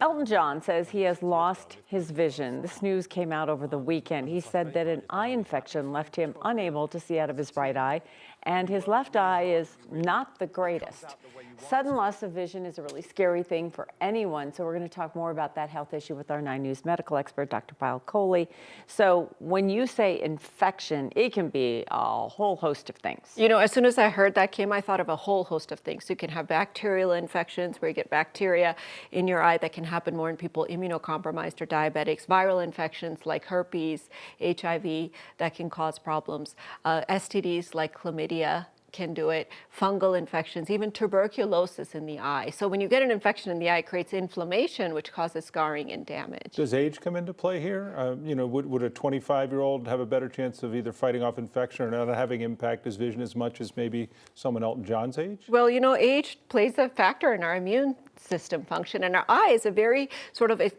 Elton John says he has lost his vision. This news came out over the weekend. He said that an eye infection left him unable to see out of his right eye, and his left eye is not the greatest. Sudden loss of vision is a really scary thing for anyone, so we're going to talk more about that health issue with our 9 News medical expert, Dr. Pyle Coley. So when you say infection, it can be a whole host of things. You know, as soon as I heard that, Kim, I thought of a whole host of things. You can have bacterial infections where you get bacteria in your eye that can happen more in people immunocompromised or diabetics, viral infections like herpes, HIV that can cause problems, STDs like chlamydia can do it, fungal infections, even tuberculosis in the eye. So when you get an infection in the eye, it creates inflammation, which causes scarring and damage. Does age come into play here? You know, would a 25-year-old have a better chance of either fighting off infection or not having impact his vision as much as maybe someone Elton John's age? Well, you know, age plays a factor in our immune system function, and our eye is a very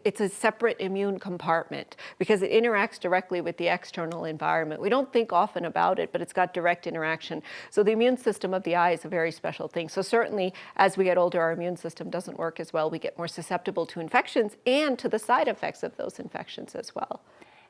it's a separate immune compartment because it interacts directly with the external environment. We don't think often about it, but it's got direct interaction. So the immune system of the eye is a very special thing. So certainly as we get older, our immune system doesn't work as well. We get more susceptible to infections and to the side effects of those infections as well.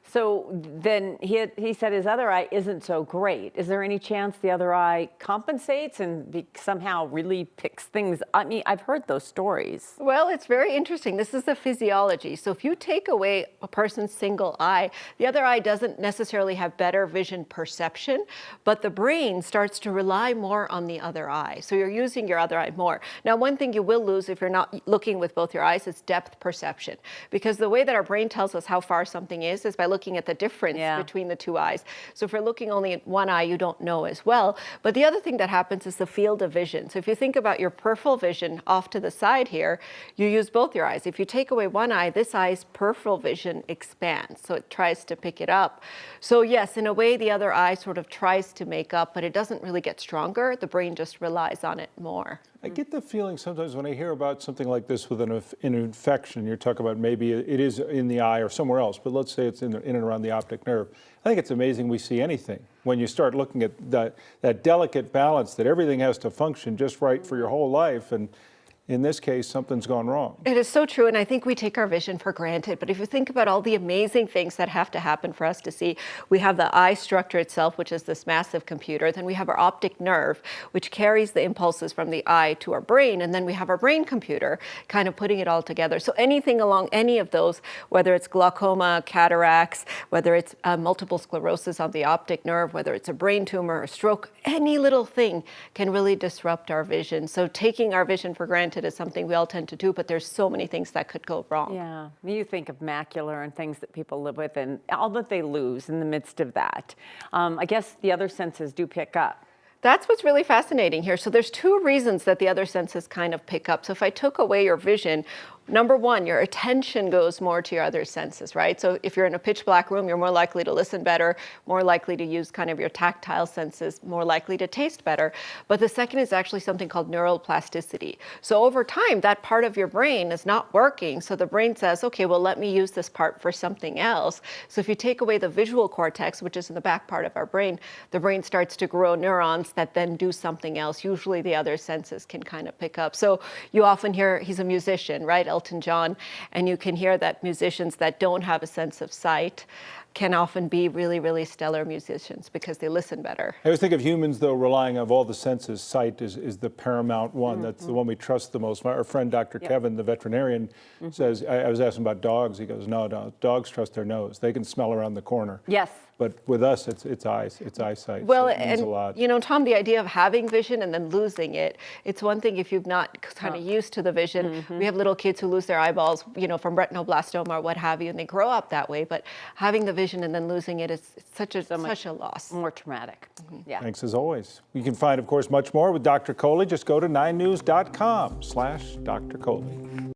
So then he said his other eye isn't so great. Is there any chance the other eye compensates and somehow really picks things? I mean, I've heard those stories. Well, it's very interesting. This is the physiology. So if you take away a person's single eye, the other eye doesn't necessarily have better vision perception, but the brain starts to rely more on the other eye. So you're using your other eye more. Now, one thing you will lose if you're not looking with both your eyes is depth perception, because the way that our brain tells us how far something is by looking at the difference between the two eyes. So if you're looking only at one eye, you don't know as well. But the other thing that happens is the field of vision. So if you think about your peripheral vision off to the side here, you use both your eyes. If you take away one eye, this eye's peripheral vision expands. So it tries to pick it up. So yes, in a way, the other eye sort of tries to make up, but it doesn't really get stronger. The brain just relies on it more. I get the feeling sometimes when I hear about something like this with an infection, you're talking about maybe it is in the eye or somewhere else, but let's say it's in and around the optic nerve. I think it's amazing we see anything. When you start looking at that delicate balance that everything has to function just right for your whole life, and in this case, something's gone wrong. It is so true, and I think we take our vision for granted. But if you think about all the amazing things that have to happen for us to see, we have the eye structure itself, which is this massive computer. Then we have our optic nerve, which carries the impulses from the eye to our brain. And then we have our brain computer, kind of putting it all together. So anything along any of those, whether it's glaucoma, cataracts, whether it's multiple sclerosis on the optic nerve, whether it's a brain tumor or stroke, any little thing can really disrupt our vision. So taking our vision for granted is something we all tend to do, but there's so many things that could go wrong. Yeah, you think of macular and things that people live with and all that they lose in the midst of that. I guess the other senses do pick up. That's what's really fascinating here. So there's two reasons that the other senses kind of pick up. So if I took away your vision, number one, your attention goes more to your other senses, right? So if you're in a pitch black room, you're more likely to listen better, more likely to use kind of your tactile senses, more likely to taste better. But the second is actually something called neuroplasticity. So over time, that part of your brain is not working. So the brain says, okay, well, let me use this part for something else. So if you take away the visual cortex, which is in the back part of our brain, the brain starts to grow neurons that then do something else. Usually the other senses can kind of pick up. So you often hear he's a musician, right? Elton John, and you can hear that musicians that don't have a sense of sight can often be really, really stellar musicians because they listen better. I always think of humans, though, relying on all the senses. Sight is the paramount one. Mm-hmm. That's the one we trust the most. Our friend, Dr. Kevin, the veterinarian, says, I was asking about dogs. He goes, no, dogs trust their nose. They can smell around the corner. Yes. But with us, it's eyes, it's eyesight. Well, so it means a lot. You know, Tom, the idea of having vision and then losing it, it's one thing if you've not kind of used to the vision. Mm-hmm. We have little kids who lose their eyeballs, you know, from retinoblastoma or what have you, and they grow up that way. But having the vision and then losing it is such a loss. More traumatic. Mm-hmm. Yeah. Thanks as always. You can find, of course, much more with Dr. Coley. Just go to 9news.com/Dr. Coley.